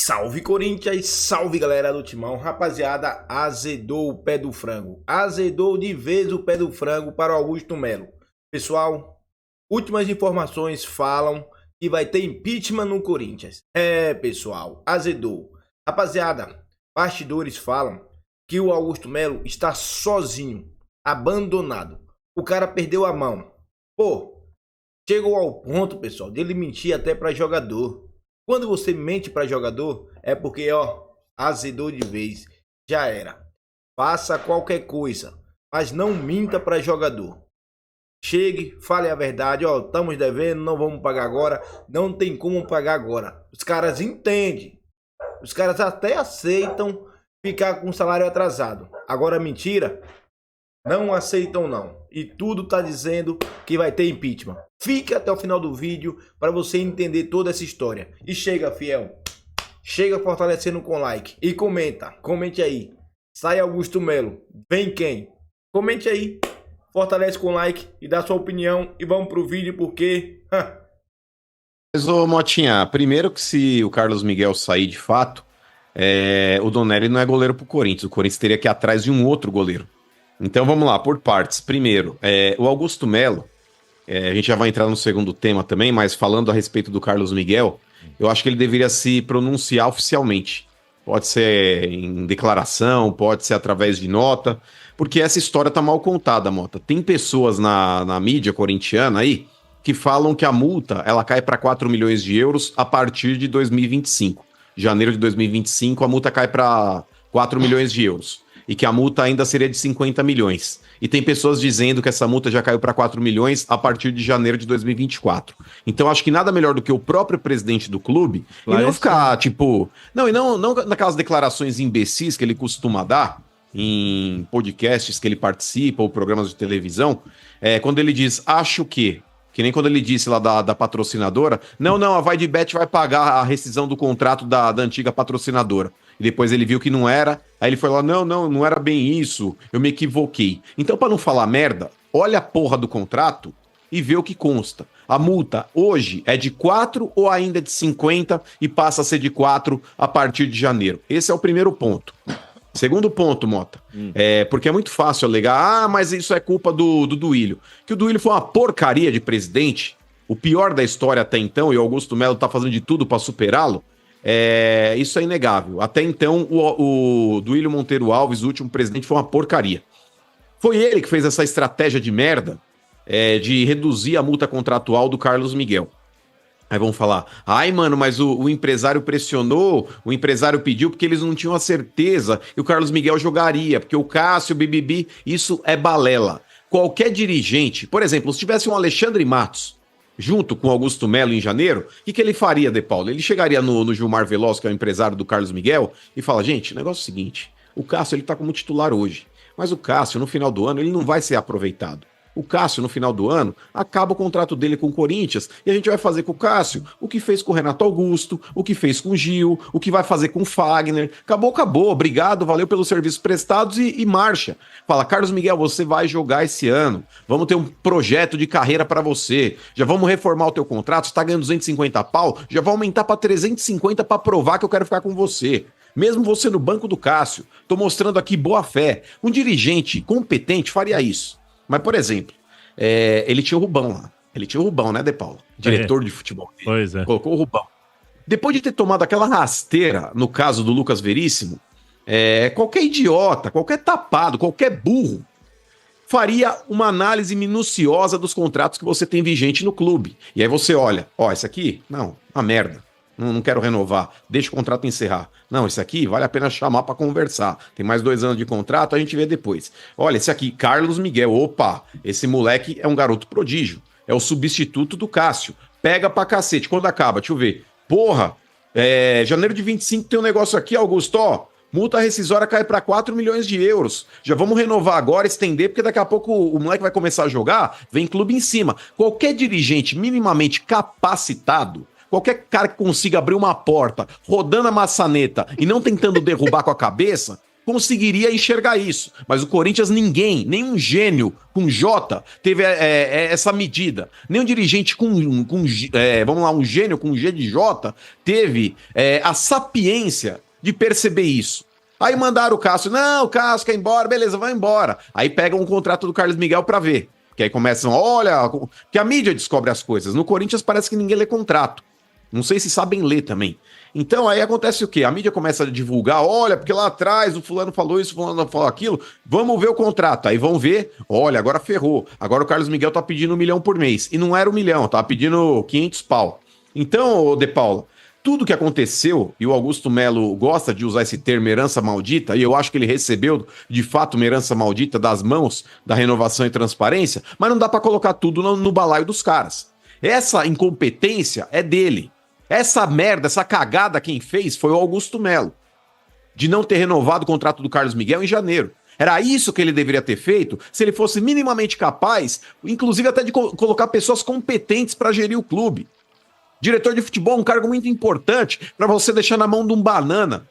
Salve Corinthians, salve galera do Timão. Rapaziada, azedou o pé do frango. Azedou de vez o pé do frango para o Augusto Melo. Pessoal, últimas informações falam que vai ter impeachment no Corinthians. Pessoal, azedou. Rapaziada, bastidores falam que o Augusto Melo está sozinho, abandonado. O cara perdeu a mão. Chegou ao ponto, pessoal, de ele mentir até para jogador. Quando você mente para jogador, é porque, azedou de vez. Já era. Faça qualquer coisa, mas não minta para jogador. Chegue, fale a verdade, estamos devendo, não vamos pagar agora, não tem como pagar agora. Os caras entendem. Os caras até aceitam ficar com o salário atrasado. Agora, mentira, não aceitam não. E tudo tá dizendo que vai ter impeachment. Fique até o final do vídeo para você entender toda essa história. E chega, fiel. Chega fortalecendo com like. E comenta. Comente aí. Sai Augusto Melo. Vem quem? Comente aí. Fortalece com like e dá sua opinião. E vamos pro vídeo porque... Mas, ô Motinha, primeiro que se o Carlos Miguel sair de fato, o Donelli não é goleiro pro Corinthians. O Corinthians teria que ir atrás de um outro goleiro. Então vamos lá, por partes. Primeiro, o Augusto Melo, a gente já vai entrar no segundo tema também, mas falando a respeito do Carlos Miguel, eu acho que ele deveria se pronunciar oficialmente. Pode ser em declaração, pode ser através de nota, porque essa história tá mal contada, Mota. Tem pessoas na mídia corintiana aí que falam que a multa ela cai para 4 milhões de euros a partir de 2025. Janeiro de 2025, a multa cai para 4 milhões de euros. E que a multa ainda seria de 50 milhões. E tem pessoas dizendo que essa multa já caiu para 4 milhões a partir de janeiro de 2024. Então acho que nada melhor do que o próprio presidente do clube e não ficar, tipo... Não, e não naquelas declarações imbecis que ele costuma dar em podcasts que ele participa ou programas de televisão, quando ele diz, acho que nem quando ele disse lá da patrocinadora, não, a VaiDeBet vai pagar a rescisão do contrato da antiga patrocinadora. E depois ele viu que não era, aí ele foi lá, não era bem isso, eu me equivoquei. Então, para não falar merda, olha a porra do contrato e vê o que consta. A multa hoje é de 4 ou ainda de 50 e passa a ser de 4 a partir de janeiro. Esse é o primeiro ponto. Segundo ponto, Mota, porque é muito fácil alegar, mas isso é culpa do Duílio. Que o Duílio foi uma porcaria de presidente, o pior da história até então, e o Augusto Melo tá fazendo de tudo para superá-lo. Isso é inegável. Até então, o Duílio Monteiro Alves, o último presidente, foi uma porcaria. Foi ele que fez essa estratégia de merda de reduzir a multa contratual do Carlos Miguel. Aí vão falar, mano, mas o empresário pressionou, o empresário pediu porque eles não tinham a certeza e o Carlos Miguel jogaria, porque o Cássio, o Bibibi, isso é balela. Qualquer dirigente, por exemplo, se tivesse um Alexandre Matos junto com o Augusto Melo em janeiro, o que ele faria, De Paulo? Ele chegaria no Gilmar Veloz, que é o empresário do Carlos Miguel, e fala, gente, o negócio é o seguinte, o Cássio ele tá como titular hoje, mas o Cássio no final do ano ele não vai ser aproveitado. O Cássio, no final do ano, acaba o contrato dele com o Corinthians e a gente vai fazer com o Cássio o que fez com o Renato Augusto, o que fez com o Gil, o que vai fazer com o Fagner. Acabou. Obrigado, valeu pelos serviços prestados e marcha. Fala, Carlos Miguel, você vai jogar esse ano. Vamos ter um projeto de carreira pra você. Já vamos reformar o teu contrato. Você tá ganhando 250 pau, já vou aumentar pra 350 pra provar que eu quero ficar com você. Mesmo você no banco do Cássio. Tô mostrando aqui boa fé. Um dirigente competente faria isso. Mas, por exemplo, ele tinha o Rubão lá. Ele tinha o Rubão, né, De Paulo? Diretor de futebol. Pois é. Colocou o Rubão. Depois de ter tomado aquela rasteira, no caso do Lucas Veríssimo, qualquer idiota, qualquer tapado, qualquer burro, faria uma análise minuciosa dos contratos que você tem vigente no clube. E aí você olha, esse aqui, não, uma merda. Não quero renovar, deixa o contrato encerrar. Não, esse aqui vale a pena chamar para conversar. Tem mais 2 anos de contrato, a gente vê depois. Olha, esse aqui, Carlos Miguel, esse moleque é um garoto prodígio. É o substituto do Cássio. Pega pra cacete. Quando acaba, deixa eu ver. Janeiro de 25 tem um negócio aqui, Augusto, multa rescisória cai para 4 milhões de euros. Já vamos renovar agora, estender, porque daqui a pouco o moleque vai começar a jogar, vem clube em cima. Qualquer dirigente minimamente capacitado, qualquer cara que consiga abrir uma porta, rodando a maçaneta e não tentando derrubar com a cabeça, conseguiria enxergar isso. Mas o Corinthians, nenhum gênio com J teve essa medida. Nenhum dirigente um gênio com G de J teve a sapiência de perceber isso. Aí mandaram o Cássio, não, o Cássio quer ir embora, beleza, vai embora. Aí pegam um contrato do Carlos Miguel pra ver. Que aí começam, olha, que a mídia descobre as coisas. No Corinthians parece que ninguém lê contrato. Não sei se sabem ler também. Então aí acontece o quê? A mídia começa a divulgar, olha, porque lá atrás o fulano falou isso, o fulano falou aquilo, vamos ver o contrato. Aí vão ver, olha, agora ferrou. Agora o Carlos Miguel tá pedindo 1 milhão por mês. E não era 1 milhão, tava pedindo 500 pau. Então, De Paula, tudo que aconteceu, e o Augusto Melo gosta de usar esse termo herança maldita, e eu acho que ele recebeu, de fato, uma herança maldita das mãos da Renovação e Transparência, mas não dá pra colocar tudo no balaio dos caras. Essa incompetência é dele. Essa merda, essa cagada quem fez foi o Augusto Melo, de não ter renovado o contrato do Carlos Miguel em janeiro. Era isso que ele deveria ter feito se ele fosse minimamente capaz, inclusive até de colocar pessoas competentes para gerir o clube. Diretor de futebol é um cargo muito importante para você deixar na mão de um banana.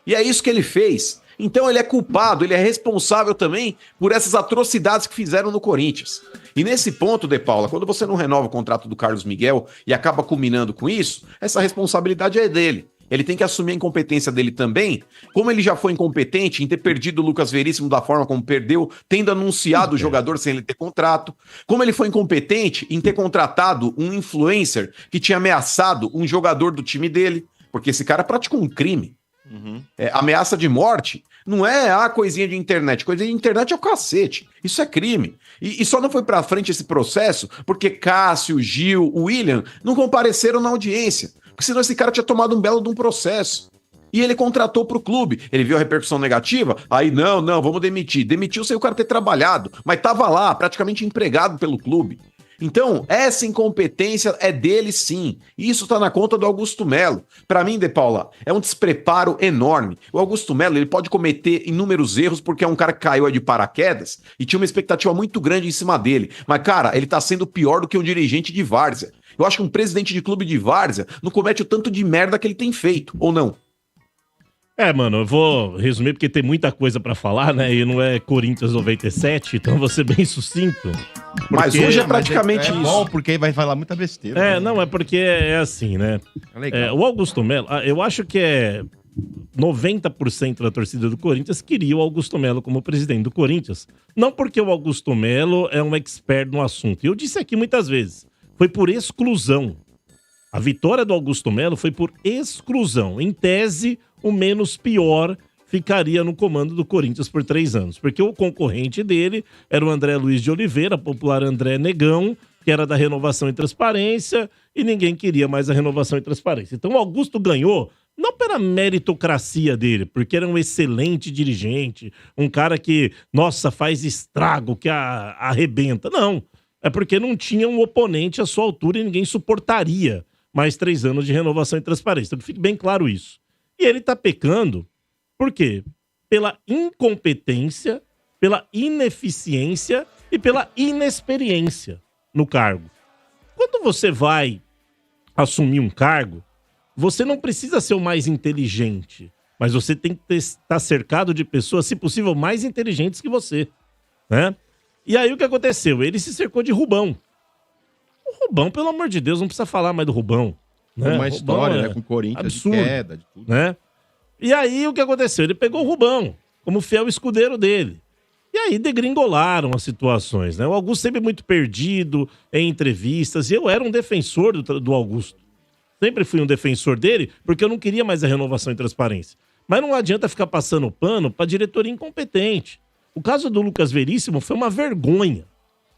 E é isso que ele fez. Então ele é culpado, ele é responsável também por essas atrocidades que fizeram no Corinthians. E nesse ponto, De Paula, quando você não renova o contrato do Carlos Miguel e acaba culminando com isso, essa responsabilidade é dele. Ele tem que assumir a incompetência dele também, como ele já foi incompetente em ter perdido o Lucas Veríssimo da forma como perdeu, tendo anunciado o jogador sem ele ter contrato, como ele foi incompetente em ter contratado um influencer que tinha ameaçado um jogador do time dele, porque esse cara praticou um crime. Ameaça de morte não é coisinha de internet. Coisinha de internet é o cacete. Isso é crime. E só não foi pra frente esse processo porque Cássio, Gil, William não compareceram na audiência. Porque senão esse cara tinha tomado um belo de um processo. E ele contratou pro clube. Ele viu a repercussão negativa, aí não, vamos demitir. Demitiu sem o cara ter trabalhado, mas tava lá, praticamente empregado pelo clube. Então, essa incompetência é dele sim. Isso tá na conta do Augusto Melo. Pra mim, De Paula, é um despreparo enorme. O Augusto Melo, ele pode cometer inúmeros erros porque é um cara que caiu de paraquedas e tinha uma expectativa muito grande em cima dele. Mas, cara, ele tá sendo pior do que um dirigente de várzea. Eu acho que um presidente de clube de várzea não comete o tanto de merda que ele tem feito, ou não? Mano, eu vou resumir porque tem muita coisa pra falar, né? E não é Corinthians 97, então vou ser bem sucinto. Mas hoje é praticamente isso. Bom, porque vai falar muita besteira. Não, é porque é assim, né? O Augusto Melo, eu acho que 90% da torcida do Corinthians queria o Augusto Melo como presidente do Corinthians. Não porque o Augusto Melo é um expert no assunto. E eu disse aqui muitas vezes, foi por exclusão. A vitória do Augusto Melo foi por exclusão. Em tese, o menos pior ficaria no comando do Corinthians por 3 anos. Porque o concorrente dele era o André Luiz de Oliveira, popular André Negão, que era da Renovação e Transparência, e ninguém queria mais a Renovação e Transparência. Então o Augusto ganhou, não pela meritocracia dele, porque era um excelente dirigente, um cara que, nossa, faz estrago, que arrebenta. Não, é porque não tinha um oponente à sua altura e ninguém suportaria mais 3 anos de Renovação e Transparência. Então que fique bem claro isso. E ele tá pecando, por quê? Pela incompetência, pela ineficiência e pela inexperiência no cargo. Quando você vai assumir um cargo, você não precisa ser o mais inteligente, mas você tem que estar cercado de pessoas, se possível, mais inteligentes que você, né? E aí o que aconteceu? Ele se cercou de Rubão. O Rubão, pelo amor de Deus, não precisa falar mais do Rubão. Né? Uma história, né? Com o Corinthians, absurdo, de queda, de tudo. Né? E aí o que aconteceu? Ele pegou o Rubão como fiel escudeiro dele. E aí degringolaram as situações, né? O Augusto sempre muito perdido em entrevistas. E eu era um defensor do Augusto. Sempre fui um defensor dele, porque eu não queria mais a Renovação e Transparência. Mas não adianta ficar passando pano pra diretoria incompetente. O caso do Lucas Veríssimo foi uma vergonha.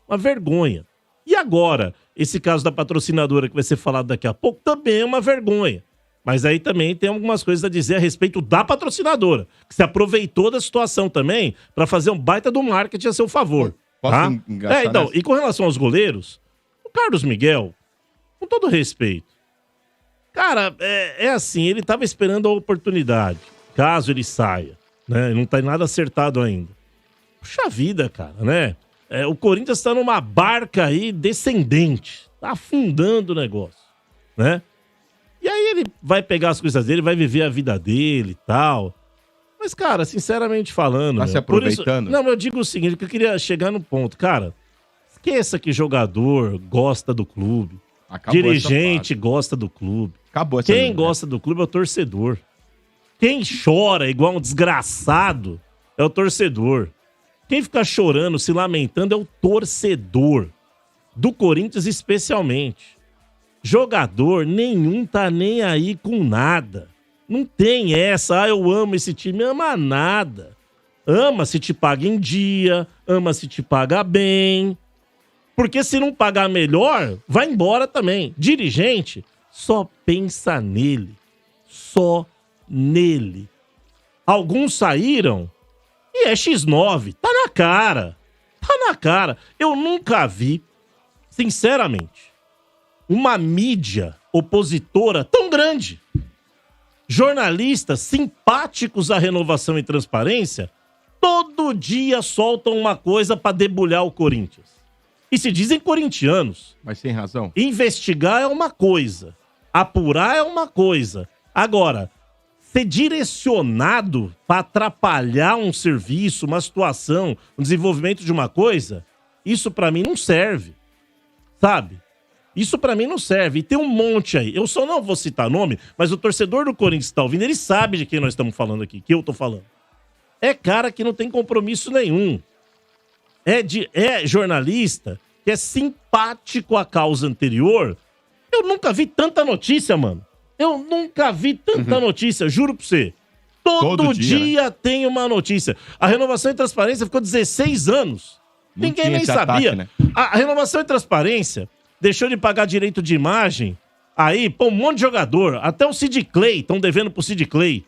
Uma vergonha. E agora, esse caso da patrocinadora que vai ser falado daqui a pouco também é uma vergonha. Mas aí também tem algumas coisas a dizer a respeito da patrocinadora, que se aproveitou da situação também para fazer um baita do marketing a seu favor. Posso engaçar então, nessa? e com relação aos goleiros, o Carlos Miguel, com todo respeito, cara, é assim, ele tava esperando a oportunidade, caso ele saia, né? Não tá nada acertado ainda. Puxa vida, cara, né? O Corinthians tá numa barca aí descendente, tá afundando o negócio, né? E aí ele vai pegar as coisas dele, vai viver a vida dele e tal. Mas, cara, sinceramente falando... Tá se aproveitando? Não, eu digo o seguinte, que eu queria chegar no ponto. Cara, esqueça que jogador gosta do clube. Acabou Dirigente gosta do clube. Acabou essa Quem linha, gosta do clube é o torcedor. Quem chora igual um desgraçado é o torcedor. Quem fica chorando, se lamentando é o torcedor. Do Corinthians especialmente. Jogador nenhum tá nem aí com nada. Não tem essa, eu amo esse time. Ama nada. Ama se te paga em dia, ama se te paga bem. Porque se não pagar melhor, vai embora também. Dirigente só pensa nele. Só nele. Alguns saíram e é X9. Tá na cara. Tá na cara. Eu nunca vi, sinceramente, uma mídia opositora tão grande. Jornalistas simpáticos à renovação e transparência todo dia soltam uma coisa pra debulhar o Corinthians. E se dizem corintianos. Mas sem razão. Investigar é uma coisa. Apurar é uma coisa. Agora, ser direcionado pra atrapalhar um serviço, uma situação, o desenvolvimento de uma coisa, isso pra mim não serve. Sabe? Isso pra mim não serve. E tem um monte aí. Eu só não vou citar nome, mas o torcedor do Corinthians que tá ouvindo, ele sabe de quem nós estamos falando aqui, que eu tô falando. É cara que não tem compromisso nenhum. É jornalista que é simpático à causa anterior. Eu nunca vi tanta notícia, mano. Eu nunca vi tanta notícia, juro pra você. Todo dia, né? Tem uma notícia. A renovação e transparência ficou 16 anos. Não Ninguém nem sabia. Ataque, né? A renovação e transparência deixou de pagar direito de imagem. Aí, pô, um monte de jogador. Até o Sid Clay, estão devendo pro Sid Clay.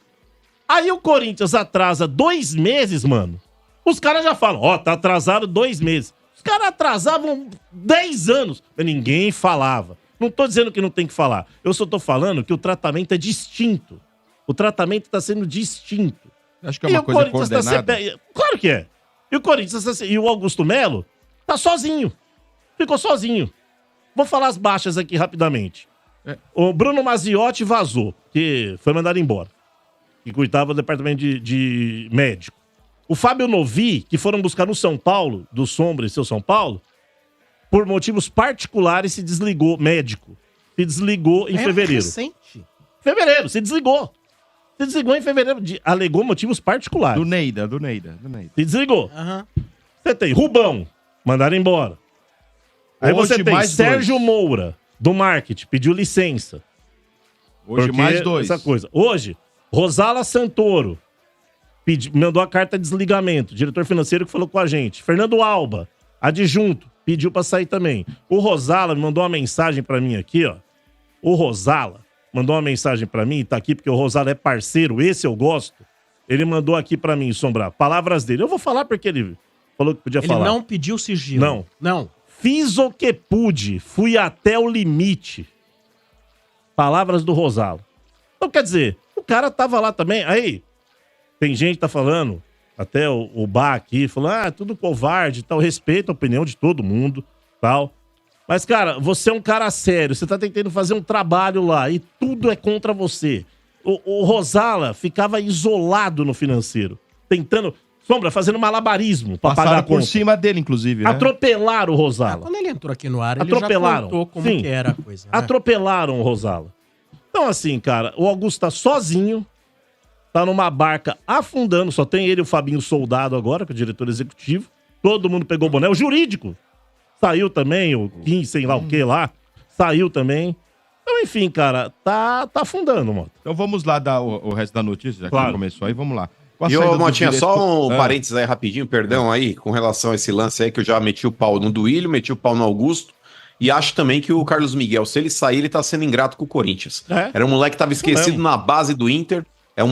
Aí o Corinthians atrasa 2 meses, mano. Os caras já falam, ó, tá atrasado 2 meses. Os caras atrasavam 10 anos. Mas ninguém falava. Não tô dizendo que não tem que falar. Eu só tô falando que o tratamento é distinto. O tratamento tá sendo distinto. Acho que é uma coisa coordenada. Claro que é. E o Corinthians e o Augusto Melo tá sozinho. Ficou sozinho. Vou falar as baixas aqui rapidamente. O Bruno Maziotti vazou, que foi mandado embora. Que cuidava do departamento de médico. O Fábio Novi, que foram buscar no São Paulo, do Sombra e seu São Paulo, por motivos particulares se desligou, médico. Se desligou em fevereiro. Recente. Fevereiro, se desligou. Se desligou em fevereiro, alegou motivos particulares. Do Neida. Se desligou. Você tem Rubão, mandaram embora. Aí Hoje você tem mais Sérgio 2. Moura, do marketing, pediu licença. Hoje mais 2. Essa coisa. Hoje, Rosala Santoro mandou a carta de desligamento. Diretor financeiro que falou com a gente. Fernando Alba, adjunto, pediu pra sair também. O Rosala me mandou uma mensagem pra mim aqui, ó. O Rosala mandou uma mensagem pra mim, tá aqui porque o Rosala é parceiro, esse eu gosto. Ele mandou aqui pra mim, Sombra, palavras dele. Eu vou falar porque ele falou que podia falar. Ele não pediu sigilo. Não. Fiz o que pude, fui até o limite. Palavras do Rosala. Então, quer dizer, o cara tava lá também. Aí, tem gente que tá falando, até o Bá aqui, falando, tudo covarde e tal. Respeito a opinião de todo mundo, tal. Mas, cara, você é um cara sério, você tá tentando fazer um trabalho lá e tudo é contra você. O Rosala ficava isolado no financeiro, tentando... Sombra, fazendo malabarismo pra pagar a conta. Por cima dele, inclusive, né? Atropelaram o Rosala. Quando ele entrou aqui no ar, ele Atropelaram. já contou como Sim. que era a coisa. Né? Atropelaram o Rosala. Então, assim, cara, o Augusto tá sozinho, tá numa barca afundando, só tem ele e o Fabinho Soldado agora, que é o diretor executivo. Todo mundo pegou o boné. O jurídico saiu também, o Kim, sei lá o que lá, saiu também. Então, enfim, cara, tá afundando, mano. Então vamos lá dar o resto da notícia, já que começou aí, vamos lá. E ô, Motinha, só um parênteses aí rapidinho, perdão aí, com relação a esse lance aí que eu já meti o pau no Duílio, meti o pau no Augusto, e acho também que o Carlos Miguel, se ele sair, ele tá sendo ingrato com o Corinthians. Era um moleque que tava esquecido na base do Inter, É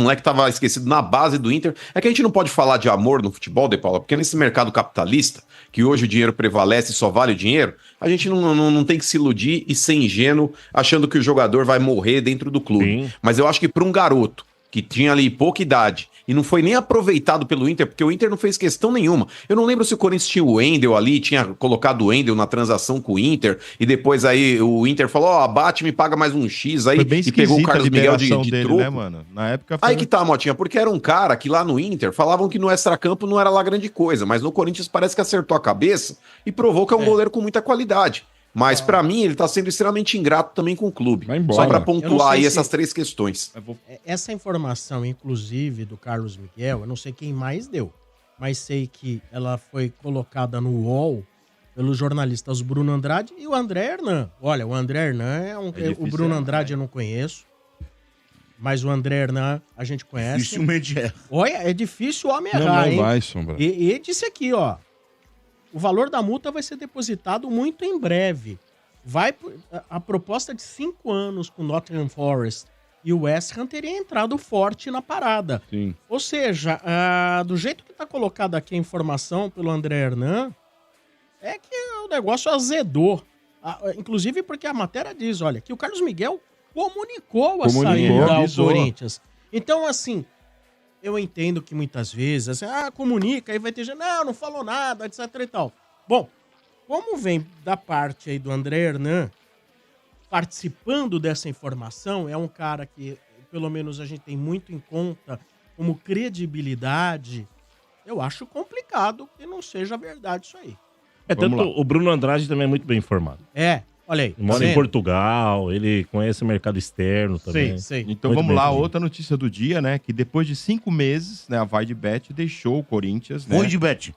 que a gente não pode falar de amor no futebol, De Paula, porque nesse mercado capitalista, que hoje o dinheiro prevalece e só vale o dinheiro, a gente não tem que se iludir e ser ingênuo achando que o jogador vai morrer dentro do clube. Sim. Mas eu acho que para um garoto que tinha ali pouca idade, e não foi nem aproveitado pelo Inter, porque o Inter não fez questão nenhuma. Eu não lembro se o Corinthians tinha o Wendel ali, tinha colocado o Wendel na transação com o Inter, e depois aí o Inter falou, abate, me paga mais um X aí, e pegou o Carlos Miguel de dele, troco. né, mano? Na época foi... Aí que tá, Motinha, porque era um cara que lá no Inter falavam que no extracampo não era lá grande coisa, mas no Corinthians parece que acertou a cabeça e provou que é um goleiro com muita qualidade. Mas pra mim ele tá sendo extremamente ingrato também com o clube. Só pra pontuar aí essas três questões. Essa informação, inclusive, do Carlos Miguel, eu não sei quem mais deu, mas sei que ela foi colocada no UOL pelos jornalistas Bruno Andrade e o André Hernan. Olha, o André Hernan o Bruno Andrade eu não conheço, mas o André Hernan a gente conhece. Dificilmente é. Olha, é difícil o homem errar, hein? Não vai, Sombra. E disse aqui, ó, o valor da multa vai ser depositado muito em breve. A proposta de 5 anos com o Nottingham Forest e o West Ham teria entrado forte na parada. Sim. Ou seja, do jeito que está colocada aqui a informação pelo André Hernan, é que o negócio azedou. Inclusive porque a matéria diz, olha, que o Carlos Miguel comunicou a saída ao Corinthians. Então, assim, eu entendo que muitas vezes, comunica, aí vai ter gente, não falou nada, etc e tal. Bom, como vem da parte aí do André Hernan, participando dessa informação, é um cara que, pelo menos, a gente tem muito em conta como credibilidade, eu acho complicado que não seja verdade isso aí. Tanto o Bruno Andrade também é muito bem informado. Olha aí. Ele mora em Portugal, ele conhece o mercado externo também. Sei. Então muito vamos lá, outra notícia do dia, né? Que depois de 5 meses, né, a Vaidbet deixou o Corinthians, né? Vaidbet.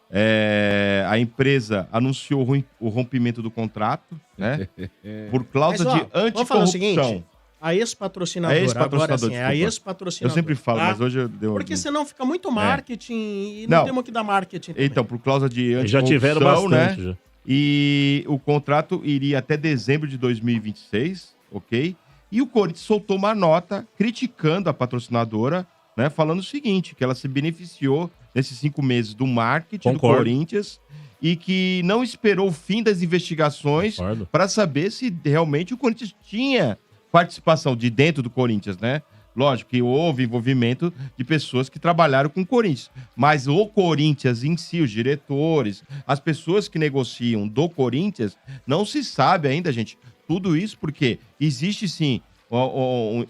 A empresa anunciou o rompimento do contrato, né? Por cláusula de anticorrupção. Vamos falar o seguinte, a ex-patrocinadora, agora sim, é a ex-patrocinadora. Eu sempre falo, mas hoje eu dei Porque senão fica muito marketing e não temos que dar marketing também. Então, por cláusula de anticorrupção, já tiveram bastante, né? Já. E o contrato iria até dezembro de 2026, ok? E o Corinthians soltou uma nota criticando a patrocinadora, né? Falando o seguinte, que ela se beneficiou nesses 5 meses do marketing do Corinthians e que não esperou o fim das investigações para saber se realmente o Corinthians tinha participação de dentro do Corinthians, né? Lógico que houve envolvimento de pessoas que trabalharam com o Corinthians, mas o Corinthians em si, os diretores, as pessoas que negociam do Corinthians, não se sabe ainda, gente, tudo isso porque existe sim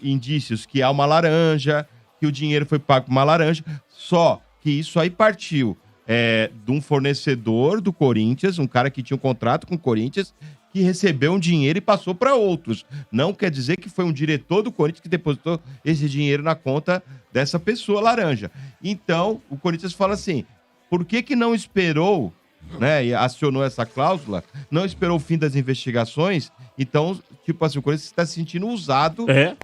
indícios que há uma laranja, que o dinheiro foi pago por uma laranja, só que isso aí partiu de um fornecedor do Corinthians, um cara que tinha um contrato com o Corinthians, que recebeu um dinheiro e passou para outros. Não quer dizer que foi um diretor do Corinthians que depositou esse dinheiro na conta dessa pessoa laranja. Então, o Corinthians fala assim, por que não esperou, né, e acionou essa cláusula, não esperou o fim das investigações? Então, tipo assim, o Corinthians está se sentindo usado... Né?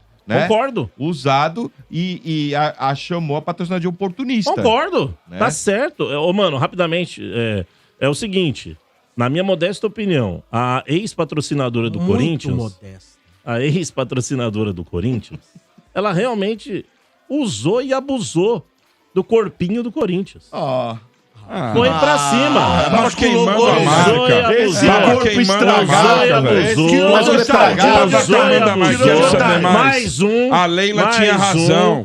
Concordo. Usado e chamou a patrocinadora de oportunista. Concordo. Né? Tá certo. Mano, rapidamente, é o seguinte... Na minha modesta opinião, a ex-patrocinadora do Corinthians... A ex-patrocinadora do Corinthians, ela realmente usou e abusou do corpinho do Corinthians. Foi pra cima. Tava queimando a marca. Esse corpo estragado, velho. Mas o estragado mais um. A Leila tinha razão.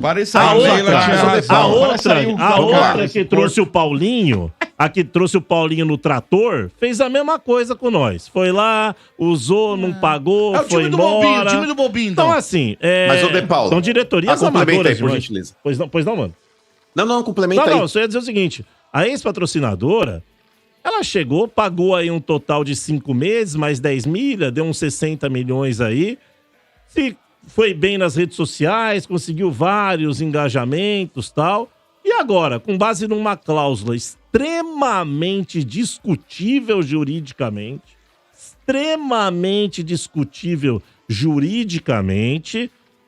A outra que trouxe o Paulinho... A que trouxe o Paulinho no trator, fez a mesma coisa com nós. Foi lá, usou, não pagou, foi embora. O time do Bobinho, então. assim... Mas, ô De Paulo... São diretorias amadoras, aí, por gentileza. Pois não, mano. Não, complementa aí. Não, só ia dizer o seguinte. A ex-patrocinadora, ela chegou, pagou aí um total de 5 meses, mais 10 milha, deu uns 60 milhões aí. Foi bem nas redes sociais, conseguiu vários engajamentos e tal... E agora, com base numa cláusula extremamente discutível juridicamente,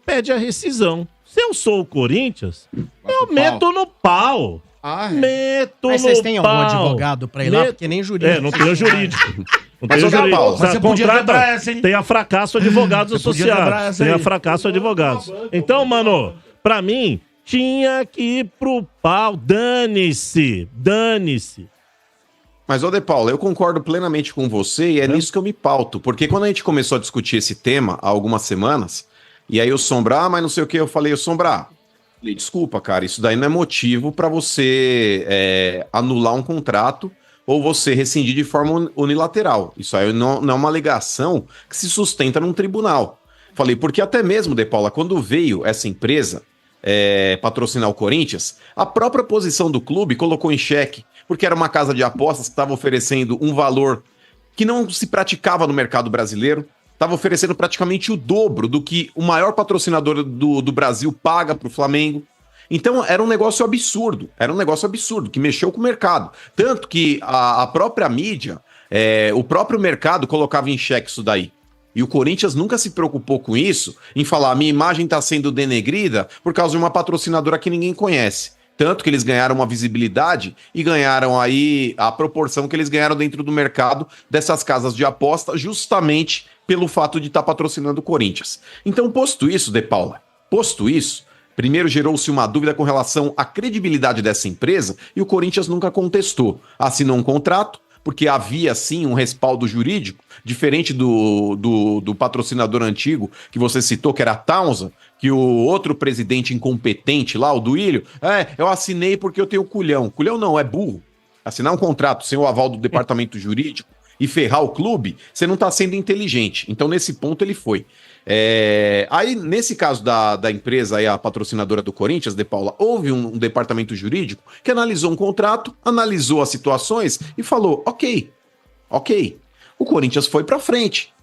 pede a rescisão. Se eu sou o Corinthians, eu meto no pau. Mas vocês têm algum advogado pra ir lá? Porque nem jurídico. Não tenho jurídico. Mas você podia quebrar essa, hein? Tem a Fracasso Advogados Associados. Tem a Fracasso Advogados. Então, mano, pra mim... Tinha que ir pro pau. Dane-se. Mas, ô De Paulo, eu concordo plenamente com você e é nisso que eu me pauto. Porque quando a gente começou a discutir esse tema há algumas semanas, e aí o Sombra, mas não sei o que, eu falei, o Sombra, Desculpa, cara, isso daí não é motivo para você anular um contrato ou você rescindir de forma unilateral. Isso aí não é uma alegação que se sustenta num tribunal. Falei, porque até mesmo, De Paula, quando veio essa empresa patrocinar o Corinthians, a própria posição do clube colocou em xeque, porque era uma casa de apostas que estava oferecendo um valor que não se praticava no mercado brasileiro, estava oferecendo praticamente o dobro do que o maior patrocinador do Brasil paga para o Flamengo. Então era um negócio absurdo, que mexeu com o mercado. Tanto que a própria mídia, o próprio mercado colocava em xeque isso daí. E o Corinthians nunca se preocupou com isso, em falar, minha imagem está sendo denegrida por causa de uma patrocinadora que ninguém conhece. Tanto que eles ganharam uma visibilidade e ganharam aí a proporção que eles ganharam dentro do mercado dessas casas de aposta, justamente pelo fato de estar patrocinando o Corinthians. Então, posto isso, De Paula, primeiro gerou-se uma dúvida com relação à credibilidade dessa empresa e o Corinthians nunca contestou. Assinou um contrato, porque havia sim um respaldo jurídico, diferente do patrocinador antigo que você citou, que era a Townsend, que o outro presidente incompetente lá, o Duílio, eu assinei porque eu tenho culhão. Culhão não, é burro. Assinar um contrato sem o aval do departamento jurídico e ferrar o clube, você não está sendo inteligente. Então, nesse ponto, ele foi. Aí, nesse caso da empresa, aí, a patrocinadora do Corinthians, De Paula, houve um departamento jurídico que analisou um contrato, analisou as situações e falou, ok. O Corinthians foi para frente,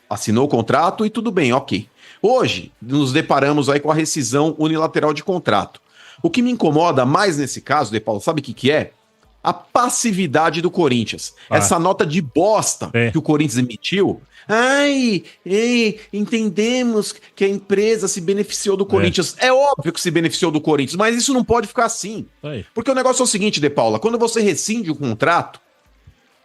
assinou o contrato e tudo bem, ok. Hoje, nos deparamos aí com a rescisão unilateral de contrato. O que me incomoda mais nesse caso, De Paula, sabe o que é? A passividade do Corinthians. Essa nota de bosta que o Corinthians emitiu. Entendemos que a empresa se beneficiou do Corinthians. É óbvio que se beneficiou do Corinthians, mas isso não pode ficar assim. Porque o negócio é o seguinte, De Paula, quando você rescinde o contrato,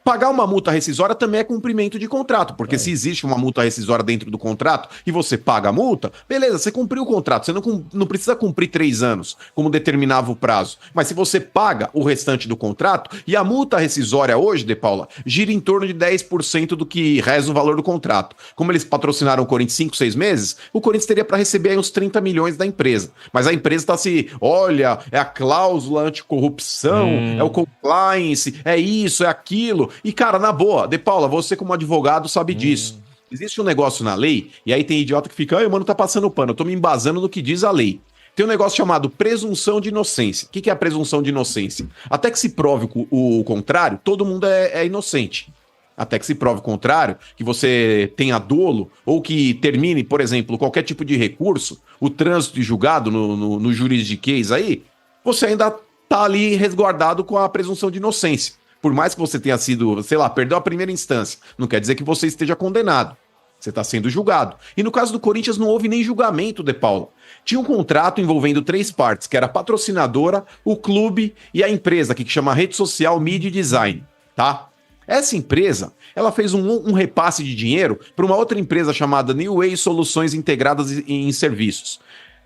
pagar uma multa rescisória também é cumprimento de contrato, porque se existe uma multa rescisória dentro do contrato e você paga a multa, beleza, você cumpriu o contrato, você não precisa cumprir 3 anos, como determinava o prazo. Mas se você paga o restante do contrato, e a multa rescisória hoje, De Paula, gira em torno de 10% do que resta o valor do contrato. Como eles patrocinaram o Corinthians 5, 6 meses, o Corinthians teria para receber aí uns 30 milhões da empresa. Mas a empresa está olha, é a cláusula anticorrupção, é o compliance, é isso, é aquilo. E, cara, na boa, De Paula, você como advogado sabe disso. Existe um negócio na lei, e aí tem idiota que fica, mano, tá passando pano, eu tô me embasando no que diz a lei. Tem um negócio chamado presunção de inocência. O que é a presunção de inocência? Até que se prove o contrário, todo mundo é inocente. Até que se prove o contrário, que você tenha dolo, ou que termine, por exemplo, qualquer tipo de recurso, o trânsito de julgado no juridiquês aí, você ainda tá ali resguardado com a presunção de inocência. Por mais que você tenha sido, sei lá, perdeu a primeira instância, não quer dizer que você esteja condenado. Você está sendo julgado. E no caso do Corinthians não houve nem julgamento, De Paula. Tinha um contrato envolvendo 3 partes, que era a patrocinadora, o clube e a empresa, que chama Rede Social Media Design, tá? Essa empresa, ela fez um repasse de dinheiro para uma outra empresa chamada New Way Soluções Integradas em Serviços.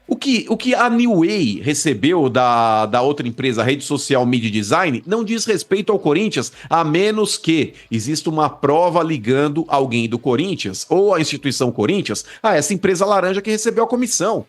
O que a New Way recebeu da outra empresa, Rede Social Media Design, não diz respeito ao Corinthians, a menos que exista uma prova ligando alguém do Corinthians ou a instituição Corinthians a essa empresa laranja que recebeu a comissão.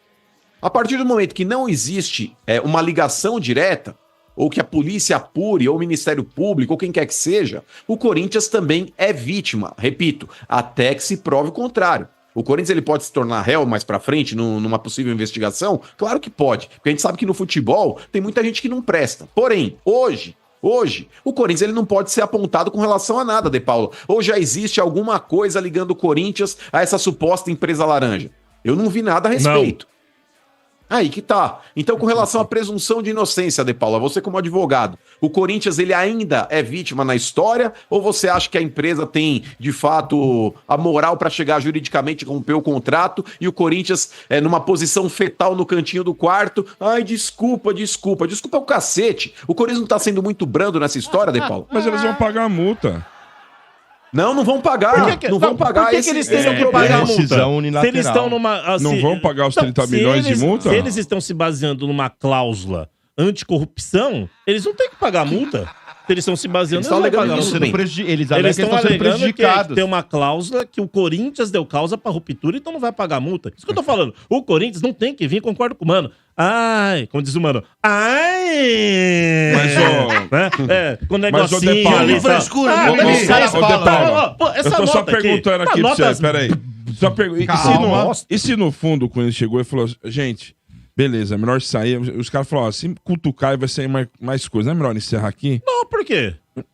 A partir do momento que não existe uma ligação direta, ou que a polícia apure, ou o Ministério Público, ou quem quer que seja, o Corinthians também é vítima, repito, até que se prove o contrário. O Corinthians ele pode se tornar réu mais pra frente numa possível investigação? Claro que pode, porque a gente sabe que no futebol tem muita gente que não presta. Porém, hoje, o Corinthians ele não pode ser apontado com relação a nada, De Paula. Ou já existe alguma coisa ligando o Corinthians a essa suposta empresa laranja? Eu não vi nada a respeito. Não. Aí que tá. Então, com relação à presunção de inocência, De Paula, você como advogado, o Corinthians ele ainda é vítima na história ou você acha que a empresa tem, de fato, a moral para chegar juridicamente, romper o contrato e o Corinthians numa posição fetal no cantinho do quarto? Ai, desculpa é o cacete. O Corinthians não tá sendo muito brando nessa história, De Paula? Mas eles vão pagar a multa. Não vão pagar. Não vão pagar. Por que eles têm que pagar a multa? Se eles estão numa... Não vão pagar os 30 milhões de multa? Se eles estão se baseando numa cláusula anticorrupção, eles não têm que pagar a multa. Eles estão se baseando... Eles estão alegando não vão isso, pagar bem. multa. Eles Eles estão estão sendo alegando que prejudicados. tem uma cláusula que o Corinthians deu causa pra ruptura, então não vai pagar multa. Isso que eu tô falando. O Corinthians não tem que vir, concordo com o Mano. Ai, como diz o Mano. Ai! Mas, ó, né? Com mas, ô, negocinho De Paula, ali. frescura, Ah, meu beleza. amigo. Caras Ô, De falam, Paula, pô, essa eu tô só nota aqui, perguntando aqui pra notas- você, peraí. Calma. E se no fundo, quando ele chegou, ele falou, gente, beleza, é melhor sair. Os caras falaram, ó, se cutucar vai sair mais coisa. Não é melhor encerrar aqui? Não, por quê? Vai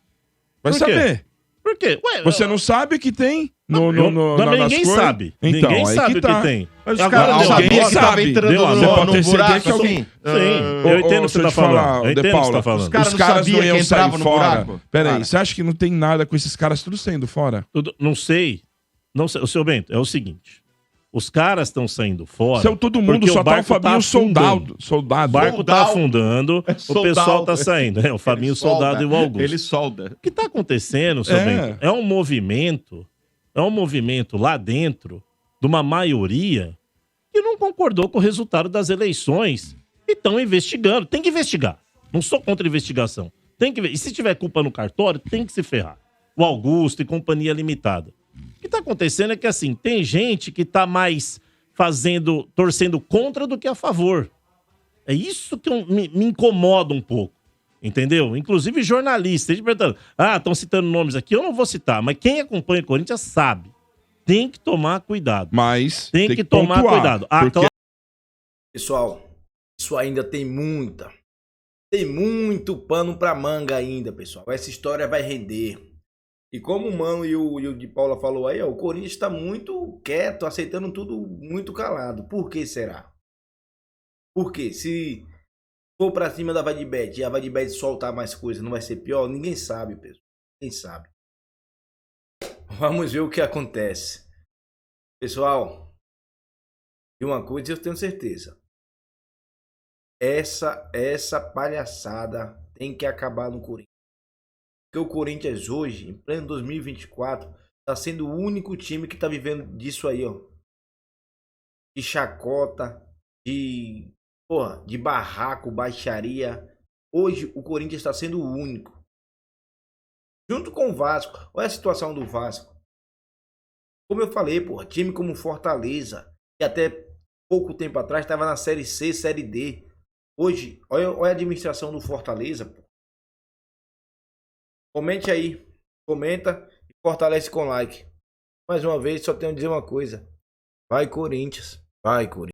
Por quê? saber. Por quê? Ué, Você não sabe que tem Não, nas ninguém coisas? sabe. Então, Ninguém aí sabe que o tá. que tem. Mas os Agora, caras não deu sabiam a que tava sabe, entrando deu a Você nota. pode no ter certeza buraco, que alguém... assim. Sim, eu entendo o que deixa você eu tá te falar, falando. Eu De entendo o que Paula, você tá falando. Os caras Os não caras sabiam não iam que sair entrava no fora. buraco. Peraí, Para. você acha que não tem nada com esses caras tudo saindo fora? Não sei. Não sei. O seu Bento, é o seguinte. Os caras estão saindo fora. Seu todo mundo porque só o tá o barco Fabinho afundando. soldado. O barco tá afundando, o Soldado. pessoal tá saindo. É, o Fabinho Ele solda. Soldado e o Augusto. Ele solda. O que tá acontecendo, seu É. Bento, é um movimento lá dentro de uma maioria que não concordou com o resultado das eleições e estão investigando. Tem que investigar. Não sou contra a investigação. Tem que ver. E se tiver culpa no cartório, tem que se ferrar. O Augusto e companhia limitada. O que tá acontecendo é que, assim, tem gente que tá mais torcendo contra do que a favor. É isso que me incomoda um pouco. Entendeu? Inclusive jornalistas. Eles perguntando, estão citando nomes aqui. Eu não vou citar, mas quem acompanha o Corinthians sabe. Tem que tomar cuidado. Mas Tem que tomar pontuar, cuidado. porque Pessoal, isso ainda tem muito pano pra manga ainda, pessoal. Essa história vai render. E como o Mano e o de Paula falou aí, ó, o Corinthians tá muito quieto, aceitando tudo muito calado. Por que será? Porque se for pra cima da Vadibet e a Vadibet soltar mais coisa, não vai ser pior? Ninguém sabe, pessoal. Ninguém sabe. Vamos ver o que acontece. Pessoal, de uma coisa eu tenho certeza. Essa palhaçada tem que acabar no Corinthians. Porque o Corinthians hoje, em pleno 2024, tá sendo o único time que tá vivendo disso aí, ó. De chacota, de barraco, baixaria. Hoje o Corinthians está sendo o único. Junto com o Vasco. Olha a situação do Vasco. Como eu falei, time como Fortaleza, que até pouco tempo atrás estava na Série C, Série D. Hoje, olha a administração do Fortaleza, Comente aí. Comenta e fortalece com like. Mais uma vez, só tenho a dizer uma coisa. Vai, Corinthians. Vai, Corinthians.